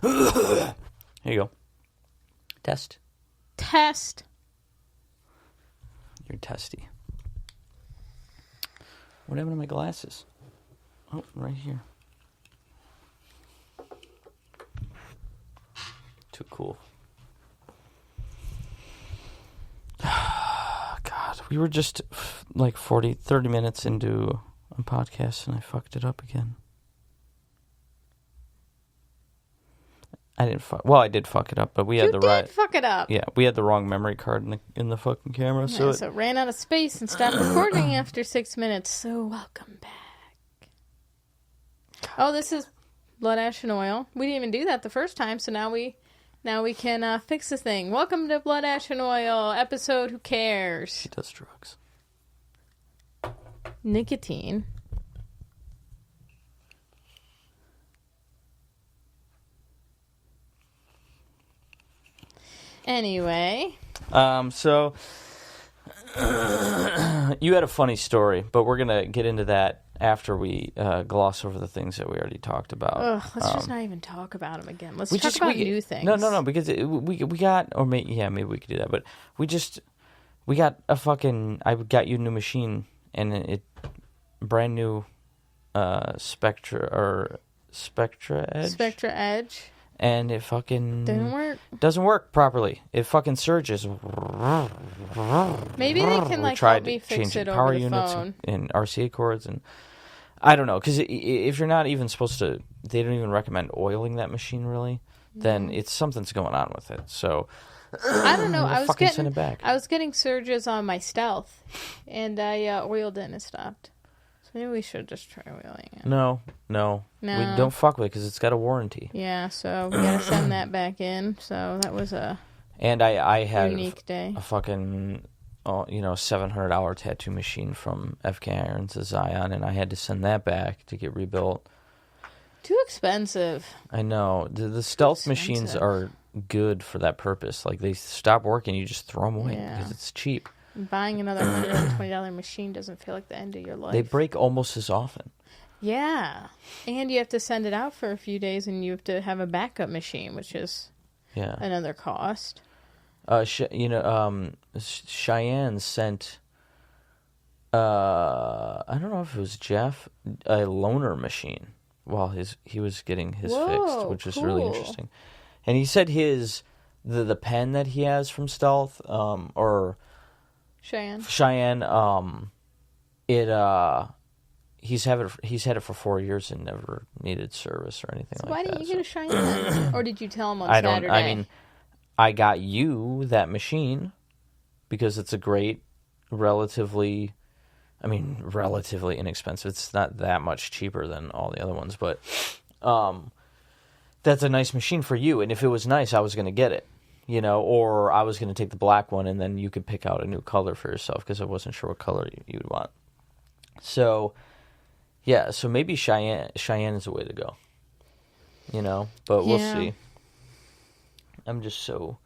Here you go. Test. You're testy. What happened to my glasses? Oh, right here. Too cool. God, we were just like 30 minutes into a podcast and I fucked it up again. I didn't I did fuck it up, but we had the right. You did fuck it up. Yeah, we had the wrong memory card in the fucking camera, Yeah, so it ran out of space and stopped recording after 6 minutes. So welcome back. Oh, this is Blood, Ash, and Oil. We didn't even do that the first time, so now we can fix the thing. Welcome to Blood, Ash, and Oil episode. Who cares? She does drugs. Nicotine. Anyway. So you had a funny story, but we're going to get into that after we gloss over the things that we already talked about. Ugh, let's just not even talk about them again. Let's talk about new things. No, because we got, or maybe we could do that, but we got a fucking, I got you a new machine, and it brand new Spectra Edge. And it fucking doesn't work properly. It fucking surges. Maybe they can help me fix it over the phone. And RCA cords, and I don't know, because if you're not even supposed to, they don't even recommend oiling that machine really. Then it's something's going on with it. So I don't know. I send it back. I was getting surges on my Stealth, and I oiled it and it stopped. So maybe we should just try oiling it. No. We don't fuck with it because it's got a warranty. Yeah, so we gotta send that back in. So that was a I had unique day. A fucking $700 tattoo machine from FK Irons, a Zion, and I had to send that back to get rebuilt. Too expensive. I know. The Stealth machines are good for that purpose. Like, they stop working, you just throw them away because it's cheap. Buying another $120 machine doesn't feel like the end of your life. They break almost as often. Yeah. And you have to send it out for a few days, and you have to have a backup machine, which is another cost. Cheyenne sent, I don't know if it was Jeff, a loaner machine while he was getting his fixed, which was really interesting. And he said the pen that he has from Stealth, or Cheyenne, he's had it for 4 years and never needed service or anything like that. Why didn't you get a Cheyenne? Or did you tell him on Saturday? I mean, I got you that machine because it's a great, relatively inexpensive. It's not that much cheaper than all the other ones, but that's a nice machine for you. And if it was nice, I was going to get it. Or I was going to take the black one, and then you could pick out a new color for yourself because I wasn't sure what color you would want. So, yeah, so maybe Cheyenne is the way to go. But we'll see. I'm just so...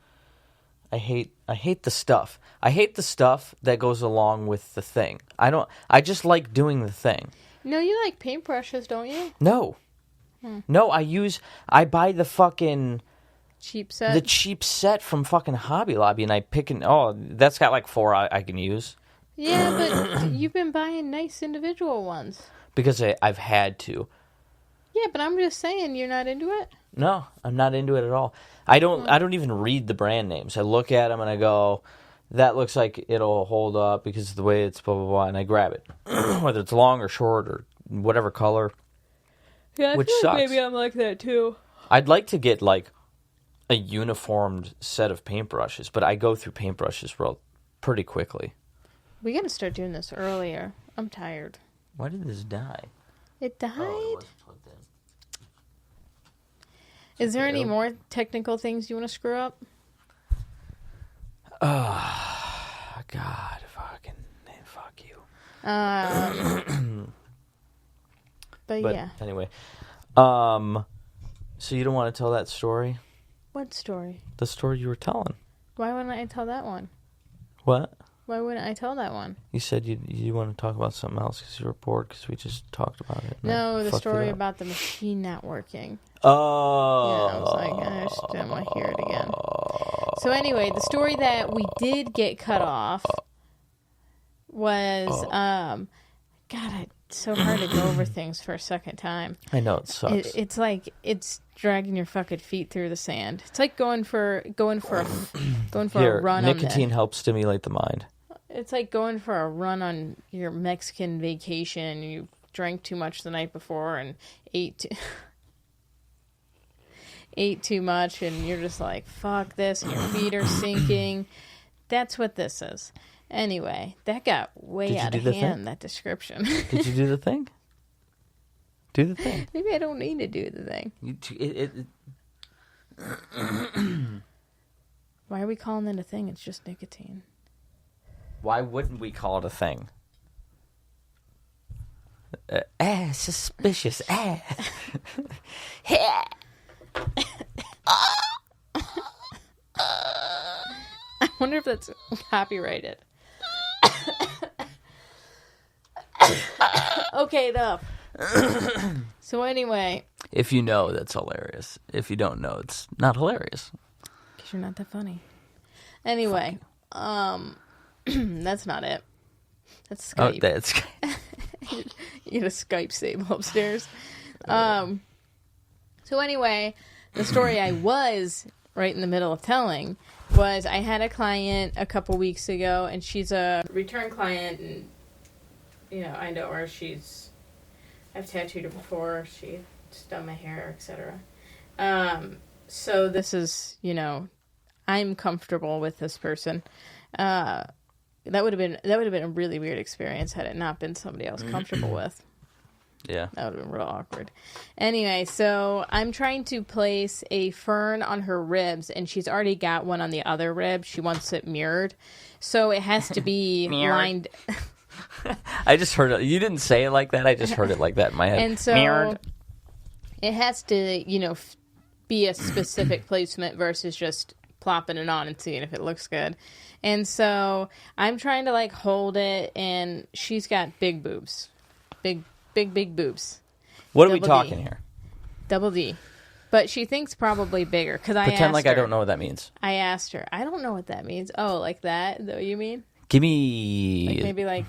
I hate the stuff. I hate the stuff that goes along with the thing. I just like doing the thing. No, you like paintbrushes, don't you? No. No, I buy the fucking... cheap set? The cheap set from fucking Hobby Lobby, and I pick that's got like 4 I can use. Yeah, but you've been buying nice individual ones. Because I've had to. Yeah, but I'm just saying, you're not into it? No, I'm not into it at all. I don't even read the brand names. I look at them and I go, that looks like it'll hold up because of the way it's blah, blah, blah, and I grab it. Whether it's long or short or whatever color. Yeah, which feel sucks. Like maybe I'm like that too. I'd like to get like a uniformed set of paintbrushes, but I go through paintbrushes pretty quickly. We gotta start doing this earlier. I'm tired. Why did this die? It died? Oh, it wasn't plugged in. Is there any more technical things you want to screw up? Oh, God, fuck you. But yeah. Anyway, so you don't want to tell that story? What story? The story you were telling. Why wouldn't I tell that one? What Why wouldn't I tell that one? You said you want to talk about something else because you were bored because we just talked about it. No, the story about the machine not working. Oh. Yeah, I was like, I just don't want to hear it again. So anyway, the story that we did get cut off was, God, it's so hard to go over things for a second time. I know, it sucks. It's like it's dragging your fucking feet through the sand. It's like going for a run. Nicotine helps stimulate the mind. It's like going for a run on your Mexican vacation and you drank too much the night before and ate too much and you're just like, fuck this, and your feet are sinking. That's what this is. Anyway, that got way out of hand, that description. Did you do the thing? Do the thing. Maybe I don't need to do the thing. Why are we calling it a thing? It's just nicotine. Why wouldn't we call it a thing? Suspicious. I wonder if that's copyrighted. Okay, enough. So anyway. If you know, that's hilarious. If you don't know, it's not hilarious. Because you're not that funny. Anyway, that's not it. That's Skype. Oh, that's You get a Skype sable upstairs. So anyway, the story I was right in the middle of telling was I had a client a couple weeks ago, and she's a return client, and I know her. I've tattooed her before. She's done my hair, etc. So this is, I'm comfortable with this person. That would have been a really weird experience had it not been somebody I was comfortable with. Yeah. That would have been real awkward. Anyway, so I'm trying to place a fern on her ribs, and she's already got one on the other rib. She wants it mirrored. So it has to be lined. I just heard it. You didn't say it like that. I just heard it like that in my head. And so mirrored. It has to, be a specific placement versus just plopping it on and seeing if it looks good. And so I'm trying to hold it, and she's got big boobs. Big boobs. What are we talking here? Double D. But she thinks probably bigger. Because I Pretend like her, I don't know what that means. I asked her. I don't know what that means. Oh, like that? Is that what you mean? Give me... maybe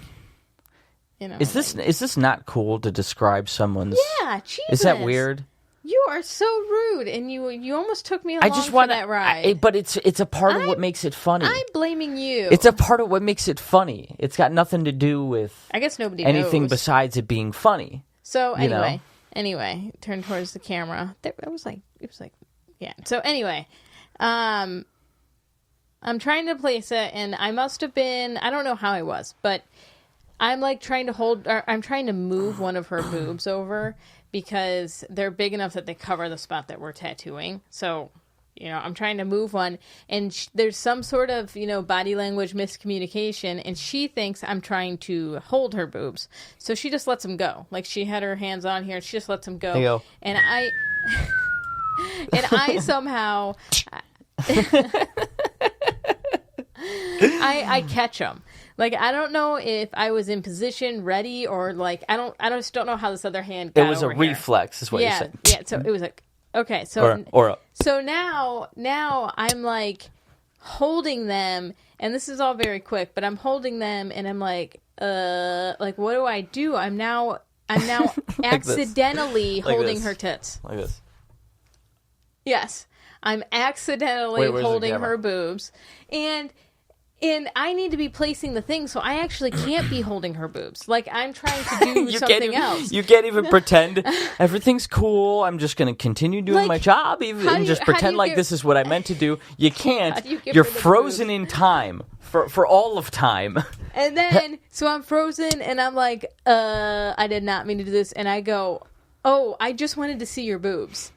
Is this not cool to describe someone's... Yeah, Jesus. Is that weird? You are so rude, and you almost took me along for that ride. But it's a part of what makes it funny. I'm blaming you. It's a part of what makes it funny. It's got nothing to do with I guess nobody anything knows. Besides it being funny. So anyway, turn towards the camera. It was like, yeah. So anyway, I'm trying to place it, and I must have been, I don't know how I was, but I'm trying to move one of her boobs over because they're big enough that they cover the spot that we're tattooing. So, I'm trying to move one, and there's some sort of, body language miscommunication, and she thinks I'm trying to hold her boobs. So she just lets them go. She had her hands on here, and she just lets them go. There you go. And I somehow... I catch them. I don't know if I was in position, ready, or I just don't know how this other hand got over here. It was a reflex, is what you're saying. Yeah, so it was okay, so so now I'm holding them, and this is all very quick, but I'm holding them, and I'm what do? I'm now accidentally holding her tits. Like this. Yes. I'm accidentally holding her boobs, and I need to be placing the thing, so I actually can't be holding her boobs. I'm trying to do something else. You can't even pretend everything's cool. I'm just going to continue doing my job, and just pretend this is what I meant to do. You can't. You're frozen in time for all of time. And then, so I'm frozen, and I'm I did not mean to do this. And I go, oh, I just wanted to see your boobs.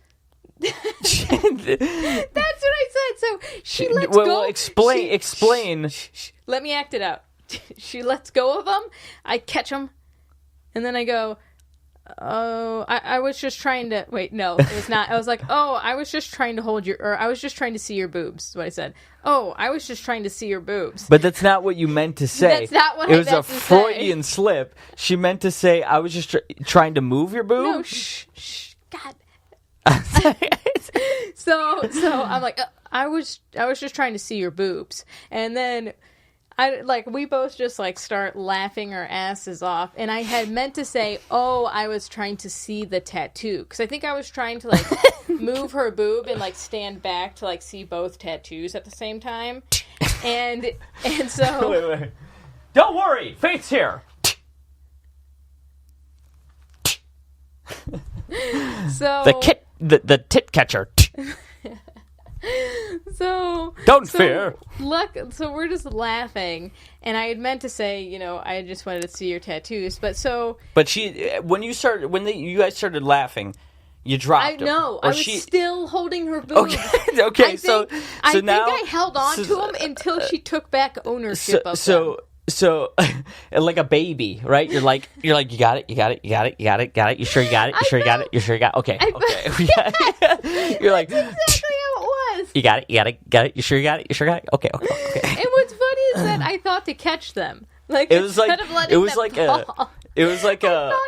That's what I said. So she lets go. Well, explain. Let me act it out. She lets go of them. I catch them, and then I go, oh, I was just trying to... Wait, no, it was not. I was like, oh, I was just trying to hold your... Or I was just trying to see your boobs, is what I said. Oh, I was just trying to see your boobs. But that's not what you meant to say. That's not what I meant to say. It was a Freudian slip. She meant to say, I was just trying to move your boob? No, shh, God. So I'm like, I was just trying to see your boobs. And then... we both just, start laughing our asses off. And I had meant to say, oh, I was trying to see the tattoo. Because I think I was trying to, move her boob and, stand back to, see both tattoos at the same time. And so... Wait. Don't worry! Faith's here! So... The tit catcher. Don't fear. So we're just laughing, and I had meant to say, I just wanted to see your tattoos, but when you guys started laughing, you dropped them. I know. I was still holding her boob. Okay. I think I held on to them until she took back ownership of them. So, like a baby, right? You're like, you got it. You sure you got it? You sure you got it? Okay. You're like, that's exactly how it was. You got it. You sure you got it? Okay. And what's funny is that I thought to catch them. I thought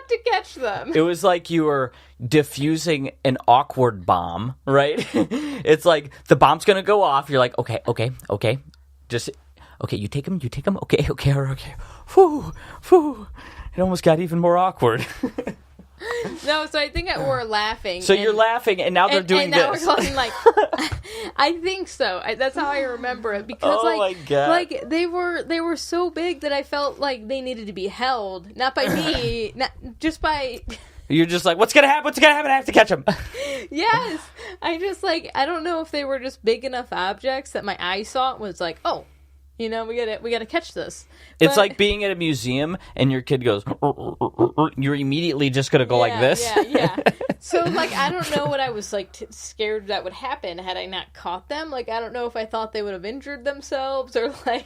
to catch them. It was like you were diffusing an awkward bomb, right? It's like the bomb's gonna go off. You're like, okay. Just. Okay, you take them. Okay. Whew. It almost got even more awkward. No, so I think we're laughing. So you're laughing, and now they're doing this. And now we're going I think so. That's how I remember it. Because, my God. they were so big that I felt like they needed to be held. Not by me, just by... You're just like, what's gonna happen? I have to catch them. Yes. I just, I don't know if they were just big enough objects that my eye saw it was like, oh, we gotta catch this. It's like being at a museum and your kid goes, you're immediately just gonna go like this. Yeah. So I don't know what I was scared that would happen had I not caught them. I don't know if I thought they would have injured themselves or I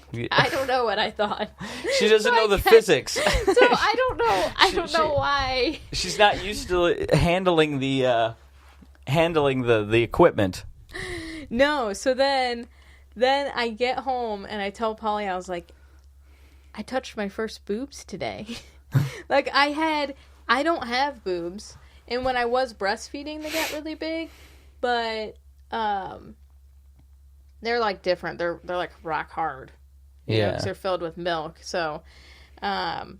don't know what I thought. She doesn't know the physics. So I don't know. I don't know why. She's not used to handling the equipment. No. So then I get home and I tell Pauli, I was like, I touched my first boobs today. I don't have boobs. And when I was breastfeeding, they got really big. But they're different. They're rock hard. Yeah. Because they're filled with milk. So, and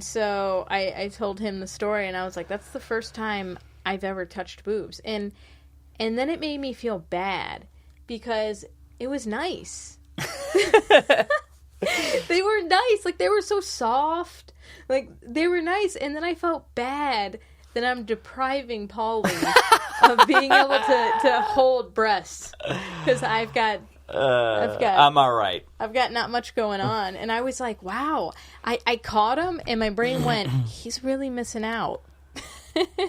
so I told him the story and I was like, that's the first time I've ever touched boobs. And then it made me feel bad. Because it was nice. They were nice. They were so soft. They were nice. And then I felt bad that I'm depriving Pauli of being able to hold breasts. Because I'm all right. I've got not much going on. And I was like, wow. I caught him and my brain went, he's really missing out.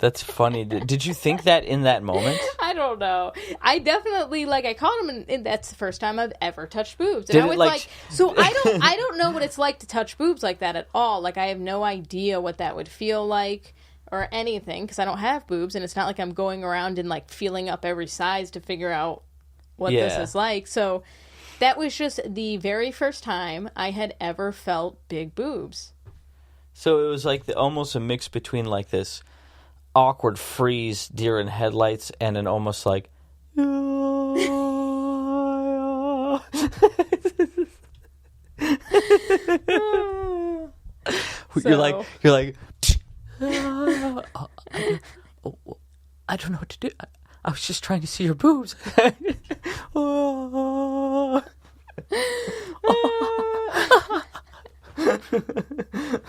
That's funny. Did you think that in that moment? I don't know. I definitely I caught him, and that's the first time I've ever touched boobs. And I was so I don't know what it's like to touch boobs like that at all. I have no idea what that would feel like or anything because I don't have boobs, and it's not like I'm going around and feeling up every size to figure out what this is like. So that was just the very first time I had ever felt big boobs. So it was almost a mix between this awkward freeze, deer in headlights, and an almost you're I don't know what to do. I was just trying to see your boobs.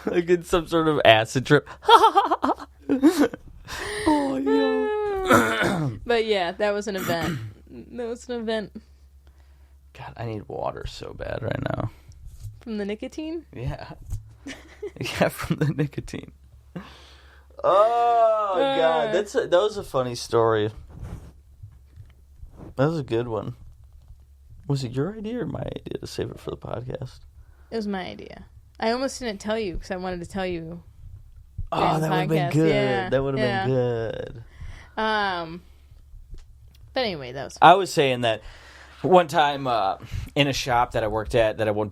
In some sort of acid trip. Oh, yeah. But yeah, that was an event. God, I need water so bad right now. From the nicotine? Yeah. Yeah, from the nicotine. Oh, God. That was a funny story. That was a good one. Was it your idea or my idea to save it for the podcast? It was my idea. I almost didn't tell you because I wanted to tell you Oh, that would have been good. Yeah, that would have been good. But anyway, that was. I was saying that one time in a shop that I worked at that I won't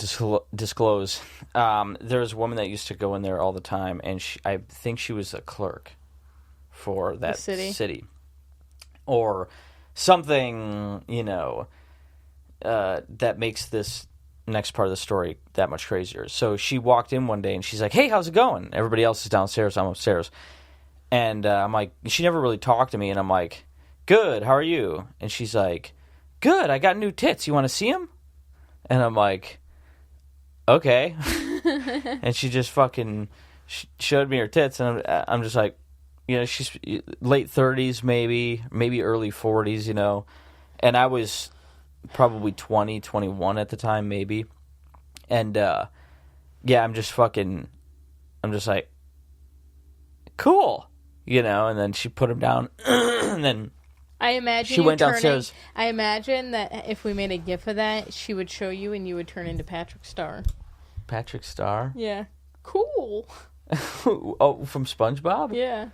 disclose, there was a woman that used to go in there all the time, and I think she was a clerk for that city. Or something, that makes this next part of the story that much crazier. So she walked in one day, and she's like, "Hey, how's it going?" Everybody else is downstairs. I'm upstairs. And I'm like, she never really talked to me, and I'm like, "Good, how are you?" And she's like, "Good, I got new tits. You want to see them?" And I'm like, "Okay." And she just fucking showed me her tits, and I'm just like, she's late 30s, maybe early 40s, and I was probably 20, 21 at the time, maybe. And, I'm just like, cool, and then she put him down, and then I imagine she went downstairs. I imagine that if we made a GIF of that, she would show you and you would turn into Patrick Star. Patrick Star? Yeah. Cool. Oh, from SpongeBob? Yeah.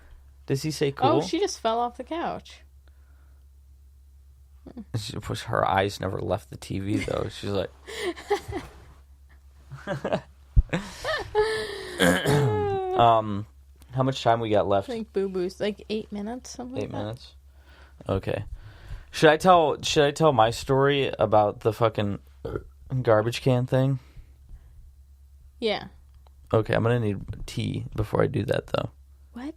Does he say cool? Oh, she just fell off the couch. Her eyes never left the TV, though. She's like... how much time we got left? I think Boo Boo's like 8 minutes, something like that. 8 minutes? Okay. Should I tell my story about the fucking garbage can thing? Yeah. Okay, I'm gonna need tea before I do that, though. What?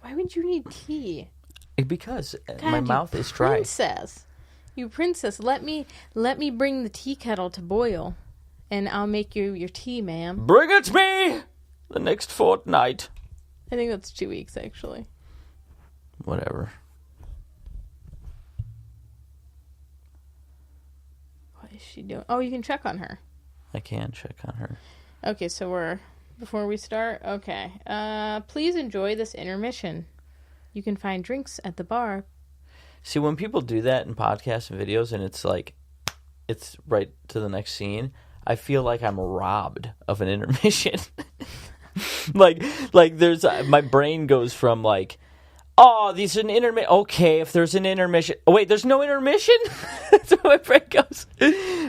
Why would you need tea? Because my mouth is dry. You princess. Let me bring the tea kettle to boil, and I'll make you your tea, ma'am. Bring it me the next fortnight. I think that's 2 weeks, actually. Whatever. What is she doing? Oh, you can check on her. I can check on her. Okay, so before we start, okay. Please enjoy this intermission. You can find drinks at the bar. See, when people do that in podcasts and videos, and it's like, it's right to the next scene, I feel like I'm robbed of an intermission. like there's, my brain goes from like, oh, there's an intermission. Okay, if there's an intermission. Oh, wait, there's no intermission? That's what my brain goes.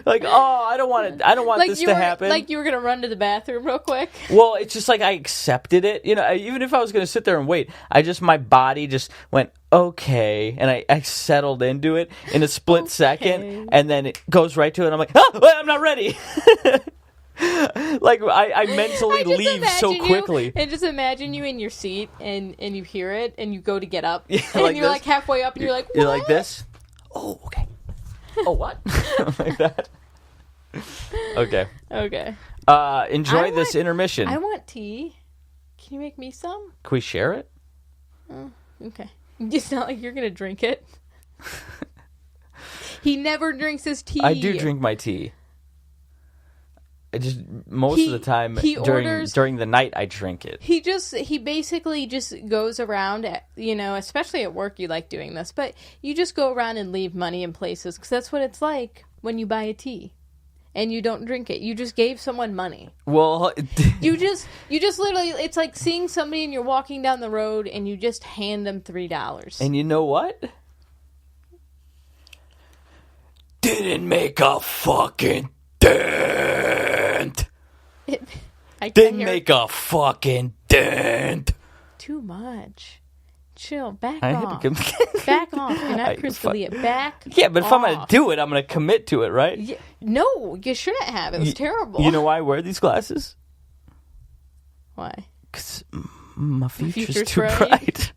Like, oh, I don't want like this to happen. Like you were going to run to the bathroom real quick? Well, it's just like I accepted it. Even if I was going to sit there and wait, my body just went, okay. And I settled into it in a split second. And then it goes right to it. And I'm like, oh, wait, I'm not ready. Like I mentally leave so quickly. And just imagine you in your seat and you hear it and you go to get up and like you're like halfway up and you're like, what? You're like this? Oh, okay. Oh, what? Like that. Okay. Enjoy this intermission. I want tea. Can you make me some? Can we share it? Oh, okay. It's not like you're going to drink it. He never drinks his tea. I do drink my tea. Most of the time during the night I drink it. He basically just goes around, especially at work you like doing this, but you just go around and leave money in places because that's what it's like when you buy a tea and you don't drink it. You just gave someone money. Well, you just literally, it's like seeing somebody and you're walking down the road and you just hand them $3. And you know what? Didn't make a fucking dent. Didn't make a fucking dent. Too much. Chill. Back off. Back off. You're not Chris D'Elia. Back Yeah, but if I'm going to do it, I'm going to commit to it, right? No, you shouldn't have. It was terrible. You know why I wear these glasses? Why? Because my future's too bright.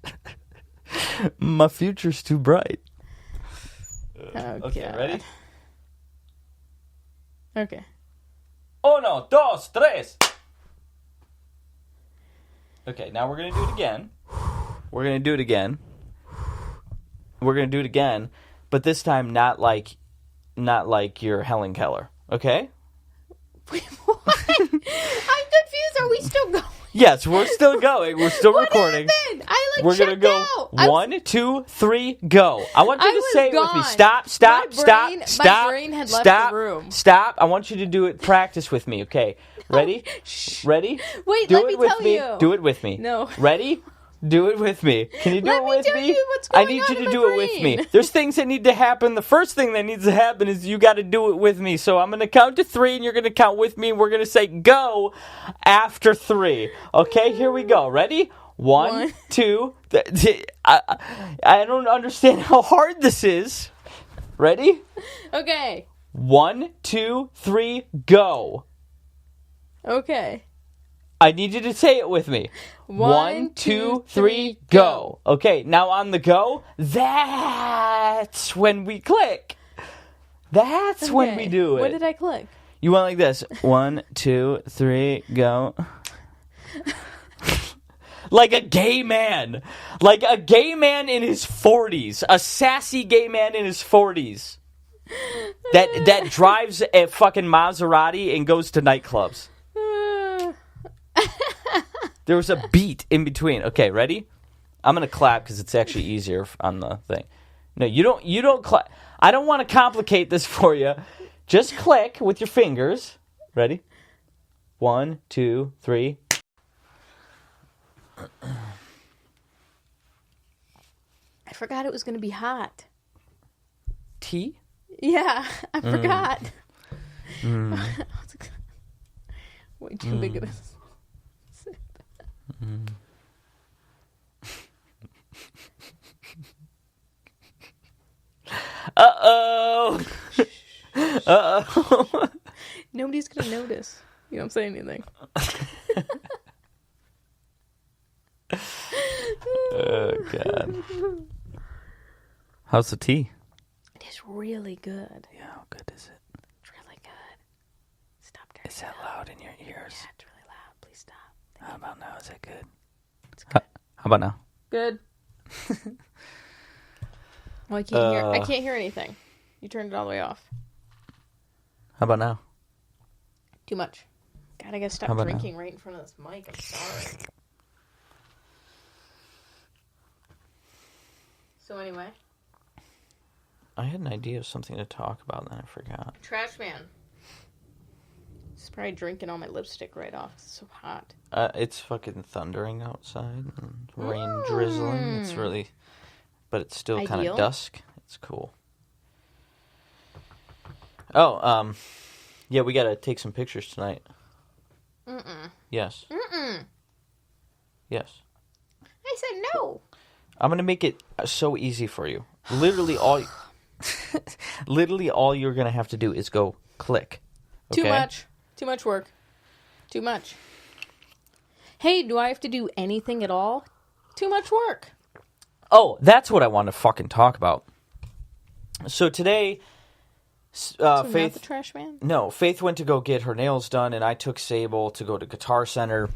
My future's too bright. Okay, ready? Okay. 1, 2, 3. Okay, now we're going to do it again. We're going to do it again, but this time not like you're Helen Keller, okay? Wait, what? I'm confused. Are we still going? Yes, we're still going. We're still recording. Happened? We're going to go out. 1, 2, 3, go. I want you to say it with me. Stop. My brain had left the room. Stop. I want you to do it. Practice with me, okay? Ready? Shh. Ready? Wait, Do let it me with tell me. you. Do it with me. No. Ready? Do it with me. Can you do it with Let me tell you what's I going need on you in to my do it with me. brain. There's things that need to happen. The first thing that needs to happen is you got to do it with me. So I'm going to count to 3, and you're going to count with me, and we're going to say go after 3. Okay, here we go. Ready? 1, 2. I don't understand how hard this is. Ready? Okay. 1, 2, 3, go. Okay. I need you to say it with me. 1, 2, 3, go. Okay, now on the go, that's when we click. That's when we do it. What did I click? You went like this. 1, 2, 3, go. Like a gay man. Like a gay man in his 40s. A sassy gay man in his 40s. That drives a fucking Maserati and goes to nightclubs. There was a beat in between. Okay, ready? I'm gonna clap because it's actually easier on the thing. No, you don't clap. I don't want to complicate this for you. Just click with your fingers. Ready? 1, 2, 3. I forgot it was going to be hot. Tea? Yeah, I forgot. Way too big of a sip. Uh-oh. Uh-oh. Nobody's going to notice. You don't say anything. Oh, God. How's the tea? It is really good. Yeah, how good is it? It's really good. Stop turning Is that loud in your ears? Yeah, it's really loud. Please stop. How about now? Is it good? It's good. How about now? Good. Well, I can't hear. I can't hear anything. You turned it all the way off. How about now? Too much. God, I gotta stop drinking right in front of this mic. I'm sorry. So anyway, I had an idea of something to talk about, and then I forgot. Trash man. It's probably drinking all my lipstick right off. It's so hot. It's fucking thundering outside and rain drizzling. It's really, but it's still kind of dusk. It's cool. Oh, yeah, we gotta take some pictures tonight. Yes. Yes. I said no. I'm gonna make it so easy for you. Literally all you're gonna have to do is go click. Okay? Too much. Too much work. Too much. Hey, do I have to do anything at all? Too much work. Oh, that's what I want to fucking talk about. So today, So Faith, not the trash man? no, Faith went to go get her nails done, and I took Sable to go to Guitar Center.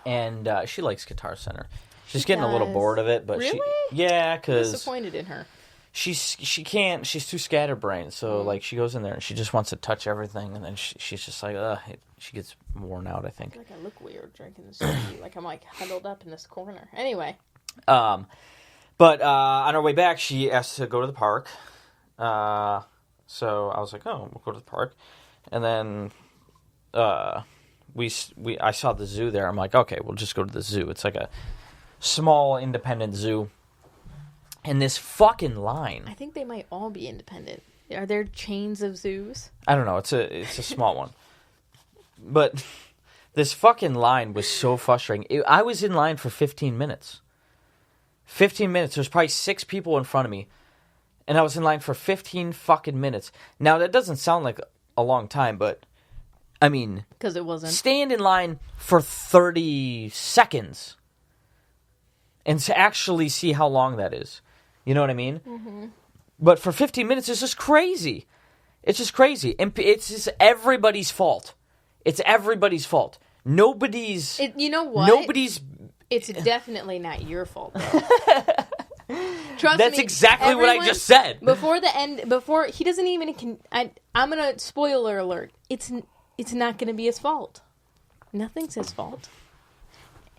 And she likes Guitar Center. She's getting a little bored of it, but really? Yeah, because Disappointed in her. she's too scatterbrained. So like she goes in there and she just wants to touch everything, and then she's just like, she gets worn out, I think. I feel like I look weird drinking this tea. Like I'm like huddled up in this corner. Anyway. But on our way back, she asked to go to the park. So I was like, oh, we'll go to the park. And then I saw the zoo there. I'm like, okay, we'll just go to the zoo. It's like a small independent zoo. And this fucking line. I think they might all be independent. Are there chains of zoos? I don't know. It's a small one. But this fucking line was so frustrating. I was in line for 15 minutes. 15 minutes. There's probably 6 people in front of me. And I was in line for 15 fucking minutes. Now, that doesn't sound like a long time, but, I mean... Because it wasn't. Stand in line for 30 seconds. And to actually see how long that is. You know what I mean? Mm-hmm. But for 15 minutes, it's just crazy. It's just crazy. And it's just everybody's fault. It's everybody's fault. Nobody's... You know what? Nobody's... It's definitely not your fault, though. Trust That's me, exactly what I just said. Before he doesn't even... I'm going to... Spoiler alert. It's not going to be his fault. Nothing's his fault.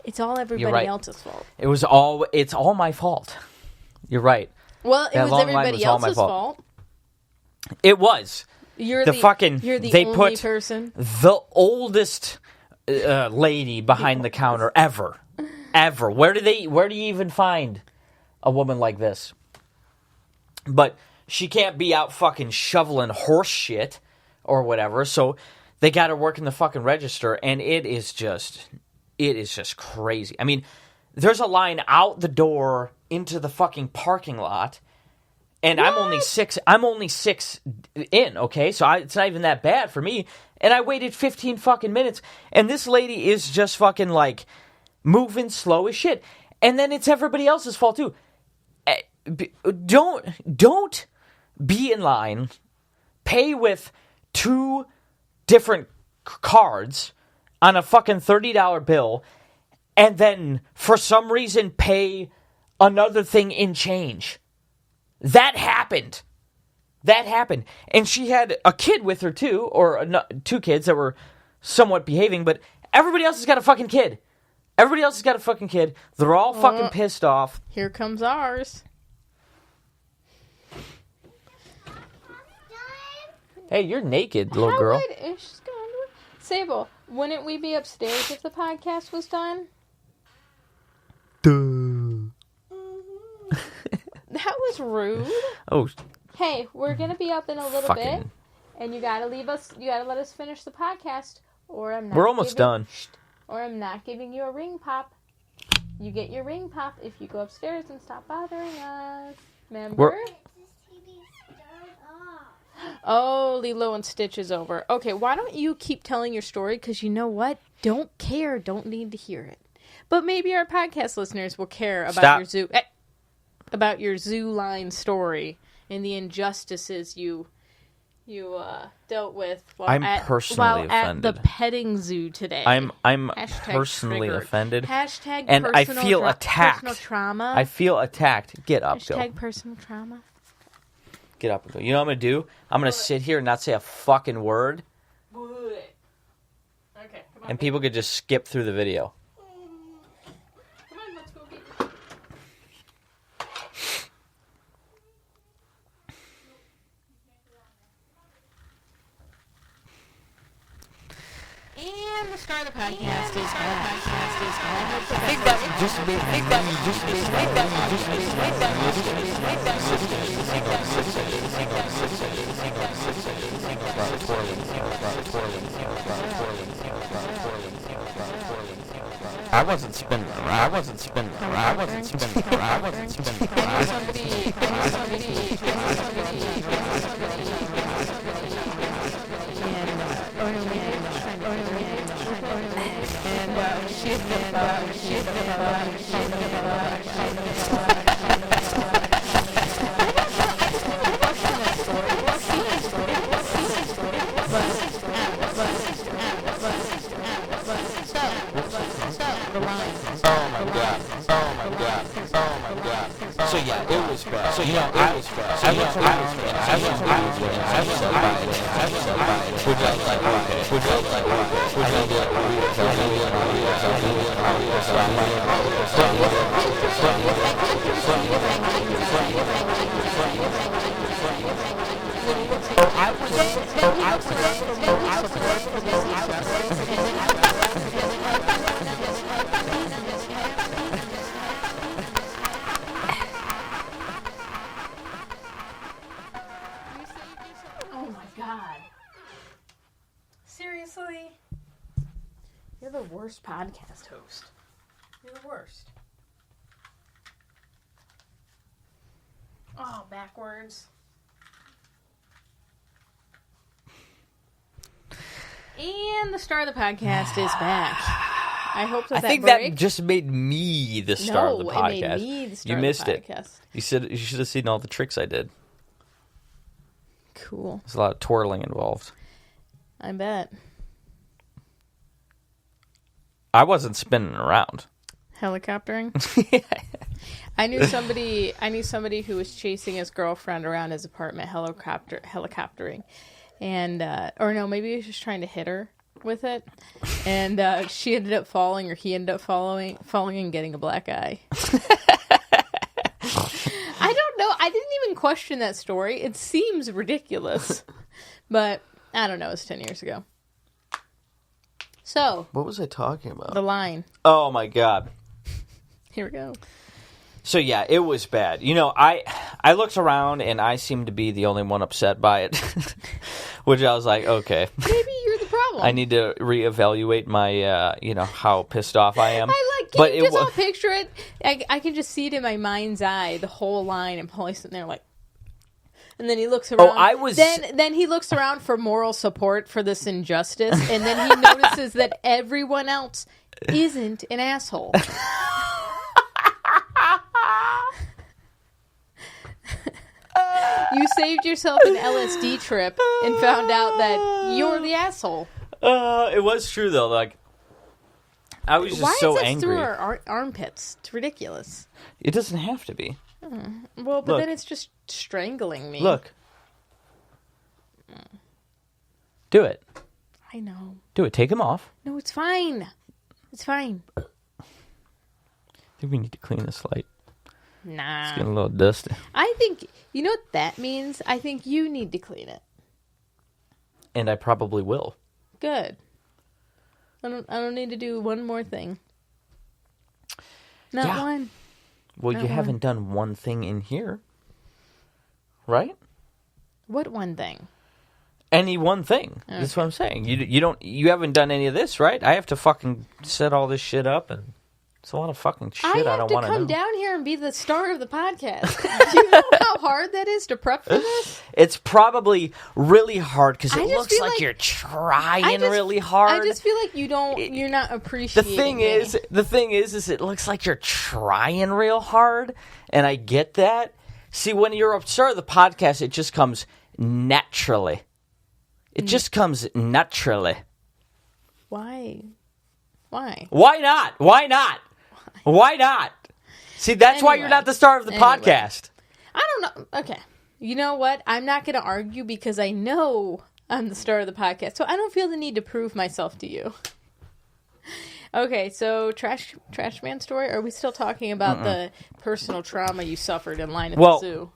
It's all everybody else's fault. It's all my fault. You're right. Well, it was everybody else's fault. It was. You're the fucking You're the they only put person. the oldest lady behind the counter ever. Where do you even find a woman like this? But she can't be out fucking shoveling horse shit or whatever, so they got her working the fucking register, and it is just crazy. I mean, there's a line out the door into the fucking parking lot, and what? I'm only six in, okay? So it's not even that bad for me. And I waited 15 fucking minutes, and this lady is just fucking like moving slow as shit. And then it's everybody else's fault too. Don't be in line, pay with 2 different cards on a fucking $30 bill, and then for some reason pay another thing in change. That happened. And she had a kid with her too, or 2 kids that were somewhat behaving, but everybody else has got a fucking kid. They're all fucking pissed off. Here comes ours. Hey, you're naked, little girl. Sable, wouldn't we be upstairs if the podcast was done? Duh. That was rude. Oh. Hey, we're gonna be up in a little bit, and you gotta let us finish the podcast, or I'm not. We're almost done. Or I'm not giving you a ring pop. You get your ring pop if you go upstairs and stop bothering us. Remember? Oh, Lilo and Stitch is over. Okay, why don't you keep telling your story? Because you know what? Don't need to hear it. But maybe our podcast listeners will care about your zoo line story and the injustices you dealt with while personally offended. At the petting zoo today. I'm personally triggered. offended. Hashtag and I feel attacked. Personal trauma. I feel attacked. Get up, Hashtag go. personal trauma. Get up and go. You know what I'm going to do? I'm going to sit here and not say a fucking word. Okay, come on. And people could just skip through the video. Come on, let's go get... And the start of the podcast is I think that just I wasn't spinning around. So yeah, it was bad. So you know, I was bad. I was Oh my god. Seriously? You're the worst podcast host. You're the worst. Oh, backwards. And the star of the podcast is back. I hope that that just made me the star of the podcast. It made me the star you missed of the it. podcast. You said you should have seen all the tricks I did. Cool. There's a lot of twirling involved. I bet. I wasn't spinning around. Helicoptering? I knew somebody who was chasing his girlfriend around his apartment helicoptering. And or no, maybe he was just trying to hit her with it. And she ended up falling, or he ended up falling and getting a black eye. I don't know. I didn't even question that story. It seems ridiculous. But I don't know. It was 10 years ago. So. What was I talking about? The line. Oh, my God. Here we go. So, yeah, it was bad. You know, I looked around, and I seemed to be the only one upset by it. Which I was like, okay. Maybe you're the problem. I need to reevaluate my, how pissed off I am. Can you just all picture it? I can just see it in my mind's eye, the whole line, and Pauli sitting there like... And then he looks around. Then he looks around for moral support for this injustice, and then he notices that everyone else isn't an asshole. You saved yourself an LSD trip and found out that you're the asshole. It was true though. Like, I was just so angry. Why is this through our armpits? It's ridiculous. It doesn't have to be. Well, but then it's just strangling me. Look. Do it. I know. Do it. Take them off. No, it's fine. It's fine. I think we need to clean this light. Nah. It's getting a little dusty. I think, you know what that means? I think you need to clean it. And I probably will. Good. I don't need to do one more thing. Not one. Well, you haven't done one thing in here. Right? What one thing? Any one thing. Okay. That's what I'm saying. You haven't done any of this, right? I have to fucking set all this shit up, and it's a lot of fucking shit I don't want to know. I have to come down here and be the star of the podcast. Do you know how hard that is to prep for this? It's probably really hard because it looks like you're trying really hard. I just feel like you're not appreciating The thing is it looks like you're trying real hard, and I get that. See, when you're a star of the podcast, it just comes naturally. It just comes naturally. Why? Why not? Why not? See, that's why you're not the star of the podcast. I don't know. Okay. You know what? I'm not going to argue because I know I'm the star of the podcast. So I don't feel the need to prove myself to you. Okay, so trash man story? Or are we still talking about the personal trauma you suffered in line at the zoo?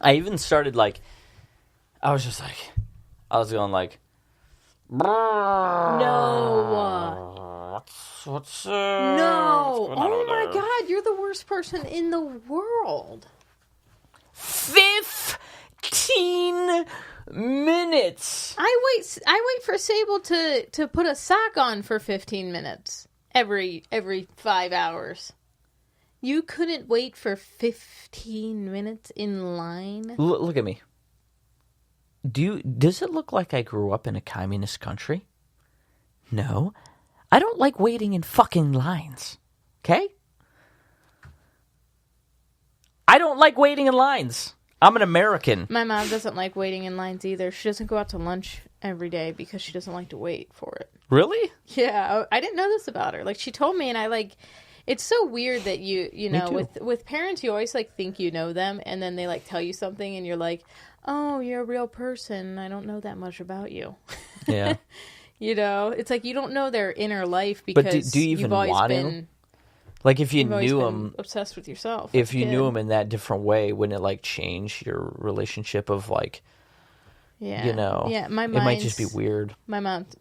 I even started I was going like, no. What's no. Oh my God, you're the worst person in the world. 15 minutes. I wait for Sable to put a sock on for 15 minutes every 5 hours. You couldn't wait for 15 minutes in line? Look at me. Does it look like I grew up in a communist country? No. I don't like waiting in fucking lines. Okay? I don't like waiting in lines. I'm an American. My mom doesn't like waiting in lines either. She doesn't go out to lunch every day because she doesn't like to wait for it. Really? Yeah. I didn't know this about her. She told me, and it's so weird that you know, with parents, you always think you know them, and then they tell you something, and you're like, oh, you're a real person. I don't know that much about you. Yeah. It's you don't know their inner life because do you even you've always want been... If you knew them... obsessed with yourself. If you knew them in that different way, wouldn't it, change your relationship of, yeah. Yeah, it might just be weird. My mind's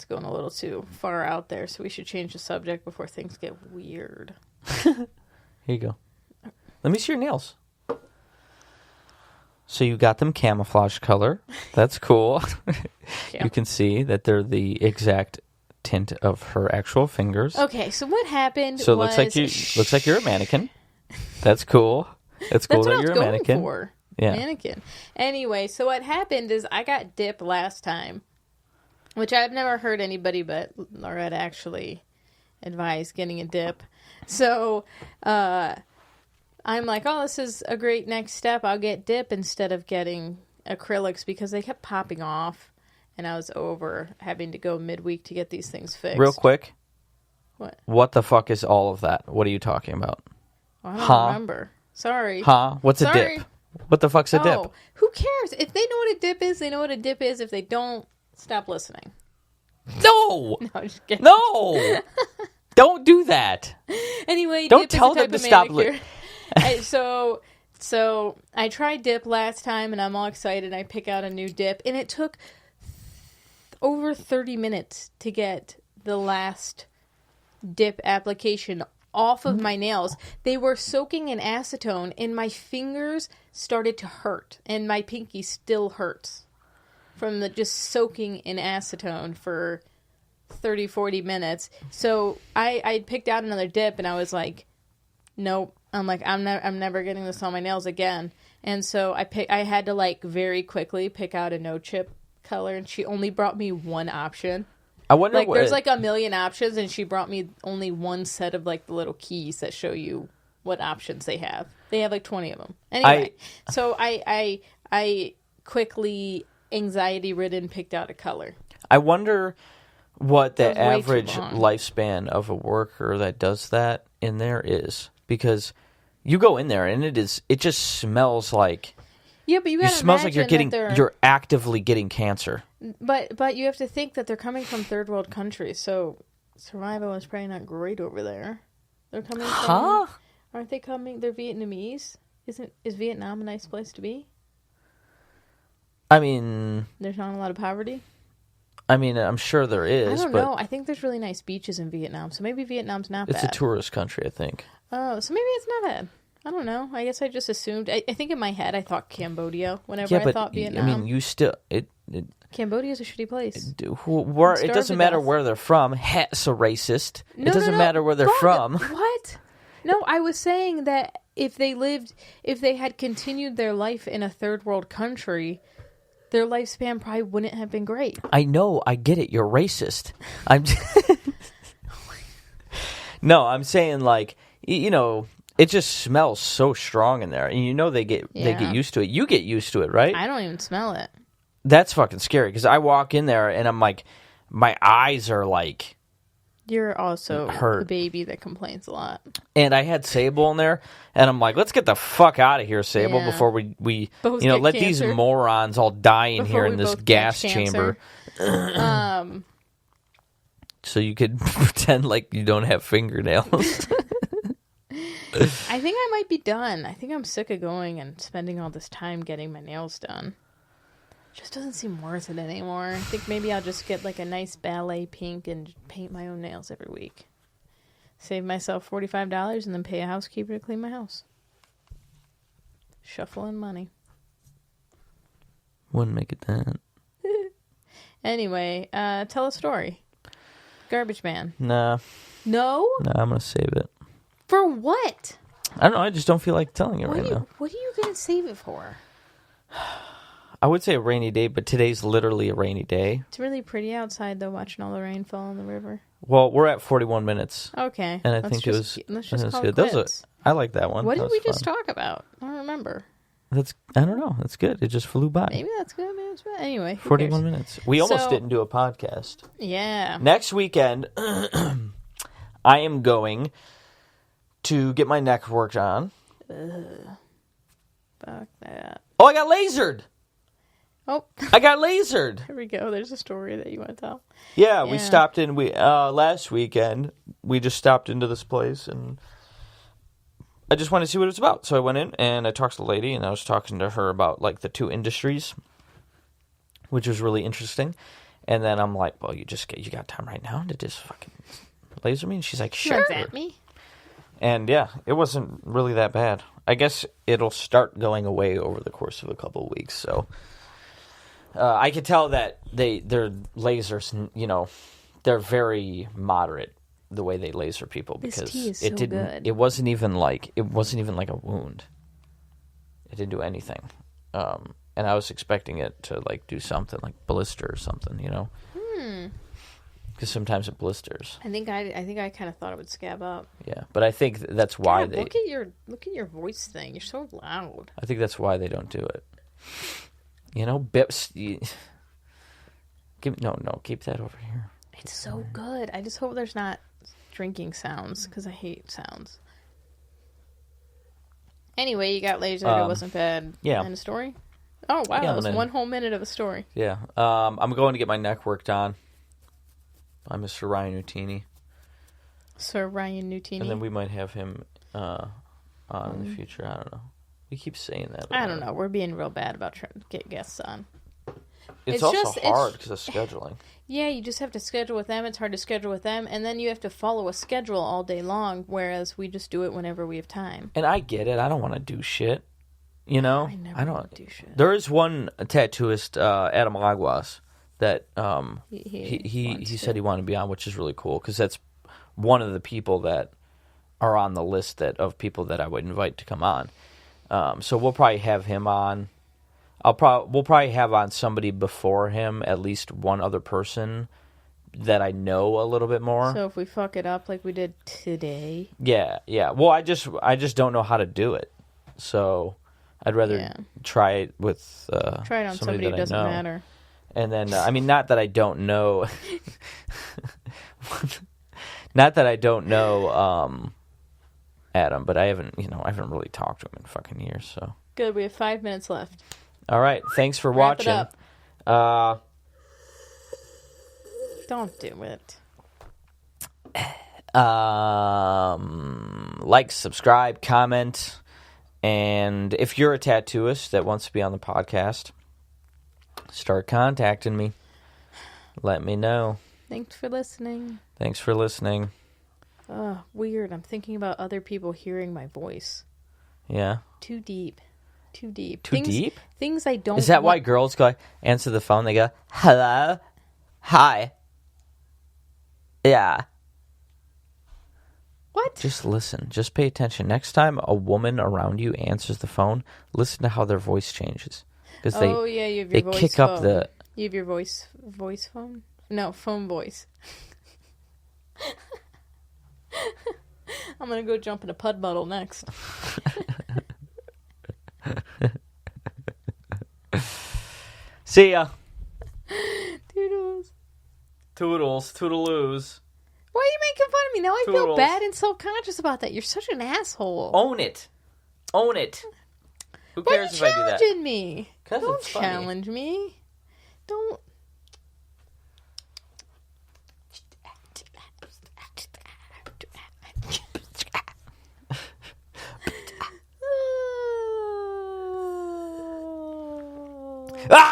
going a little too far out there, so we should change the subject before things get weird. Here you go. Let me see your nails. So you got them camouflage color. That's cool. Yeah. You can see that they're the exact tint of her actual fingers. Okay, so what happened? So it looks like you're a mannequin. That's cool. It's cool that you're a mannequin. For. Yeah. Mannequin. Anyway, so what happened is I got dip last time, which I've never heard anybody but Loretta actually advise getting a dip. So I'm like, oh, this is a great next step. I'll get dip instead of getting acrylics because they kept popping off, and I was over having to go midweek to get these things fixed. Real quick. What? What the fuck is all of that? What are you talking about? Well, I don't remember. Sorry. What's a dip? What the fuck's a dip? Who cares? If they know what a dip is, they know what a dip is. If they don't, stop listening. No! No, I'm just kidding. No! Don't do that. Anyway, don't dip tell is a them type to stop. So So I tried dip last time, and I'm all excited. I pick out a new dip, and it took over 30 minutes to get the last dip application off of my nails. They were soaking in acetone, and my fingers started to hurt, and my pinky still hurts from the just soaking in acetone for 30, 40 minutes. So I picked out another dip, and I was like, nope. I'm like, I'm never getting this on my nails again. And so I had to like very quickly pick out a no chip color, and she only brought me one option. I wonder like there's like a million options, and she brought me only one set of like the little keys that show you what options they have. They have like 20 of them. Anyway, so I quickly, anxiety-ridden, picked out a color. I wonder what the average lifespan of a worker that does that in there is, because you go in there and it just smells like. Yeah, but it smells like you're actively getting cancer. But you have to think that they're coming from third world countries, so survival is probably not great over there. They're coming from Aren't they coming? They're Vietnamese. Is Vietnam a nice place to be? I mean, there's not a lot of poverty. I mean, I'm sure there is. I don't know. I think there's really nice beaches in Vietnam, so maybe Vietnam's not bad. It's a tourist country, I think. Oh, so maybe it's not bad. I don't know. I guess I just assumed. I think in my head I thought Cambodia whenever I thought Vietnam. I mean, you still Cambodia's a shitty place. It doesn't matter where they're from. It's a racist. It doesn't matter where they're from. What? No, I was saying that if they had continued their life in a third world country, their lifespan probably wouldn't have been great. I know. I get it. You're racist. No, I'm saying like, it just smells so strong in there, and they get used to it. You get used to it, right? I don't even smell it. That's fucking scary, because I walk in there and I'm like, my eyes are like. You're also hurt. The baby that complains a lot. And I had Sable in there, and I'm like, let's get the fuck out of here, Sable, before we let cancer. these morons all die in here in this gas chamber. So you could pretend like you don't have fingernails. I think I might be done. I think I'm sick of going and spending all this time getting my nails done. It just doesn't seem worth it anymore. I think maybe I'll just get like a nice ballet pink and paint my own nails every week. Save myself $45 and then pay a housekeeper to clean my house. Shuffling money. Wouldn't make it that. Anyway, tell a story. Garbage Man. Nah. No? Nah, I'm going to save it. For what? I don't know. I just don't feel like telling it right now. What are you going to save it for? I would say a rainy day, but today's literally a rainy day. It's really pretty outside, though, watching all the rain fall in the river. Well, we're at 41 minutes. Okay. And I think let's just call it good. quits. I like that one. What did we just talk about? I don't remember. I don't know. That's good. It just flew by. Maybe that's good. Maybe it's bad. Anyway, 41 minutes. We almost didn't do a podcast. Yeah. Next weekend, I am going to get my neck worked on. Fuck that. Oh, I got lasered. Oh. I got lasered. Here we go. There's a story that you want to tell. Yeah, we stopped in. Last weekend, we just stopped into this place, and I just wanted to see what it was about. So I went in, and I talked to the lady, and I was talking to her about, like, the two industries, which was really interesting. And then I'm like, well, you got time right now to just fucking laser me? And she's like, sure. At me. And, yeah, it wasn't really that bad. I guess it'll start going away over the course of a couple of weeks, so... I could tell that their lasers, they're very moderate the way they laser people, because this tea is so good. It wasn't even like a wound. It didn't do anything, and I was expecting it to like do something like blister or something, because sometimes it blisters. I think I kind of thought it would scab up. Yeah, but I think that's why God, look at your voice thing. You're so loud. I think that's why they don't do it. Bips. Keep that over here. It's so good. I just hope there's not drinking sounds, because I hate sounds. Anyway, you got lasered. It wasn't bad. Yeah. And a story? Oh, wow. That was 1 whole minute of a story. Yeah. I'm going to get my neck worked on by Mr. Ryan Nutini. Sir Ryan Nutini. And then we might have him on in the future. I don't know. We keep saying that. I don't know. We're being real bad about trying to get guests on. It's also hard because of scheduling. Yeah, you just have to schedule with them. It's hard to schedule with them. And then you have to follow a schedule all day long, whereas we just do it whenever we have time. And I get it. I don't want to do shit. You know? I don't do shit. There is one tattooist, Adam Aguas, that he said he wanted to be on, which is really cool because that's one of the people that are on the list of people that I would invite to come on. So we'll probably have him on. We'll probably have on somebody before him, at least one other person that I know a little bit more. So if we fuck it up like we did today. Yeah. Well, I just don't know how to do it. So I'd rather try it with try it on somebody who doesn't matter. And then not that I don't know not that I don't know Adam, but I haven't really talked to him in fucking years, so. Good, we have 5 minutes left. All right, thanks for Wrap watching. it up. Don't do it. Like, subscribe, comment, and if you're a tattooist that wants to be on the podcast, start contacting me. Let me know. Thanks for listening. Weird. I'm thinking about other people hearing my voice. Yeah. Too deep. Too deep. Things I don't. Is that why girls go answer the phone? They go, "Hello, hi, yeah." What? Just listen. Just pay attention. Next time a woman around you answers the phone, listen to how their voice changes. Because you have your they voice kick phone. up the. You have your voice phone? No, phone voice. I'm gonna go jump in a pud puddle next. See ya. Toodles. Toodaloos. Why are you making fun of me? Now I feel bad and self-conscious about that. You're such an asshole. Own it. Who cares if I do that? Why are you challenging me? Don't challenge me. Don't.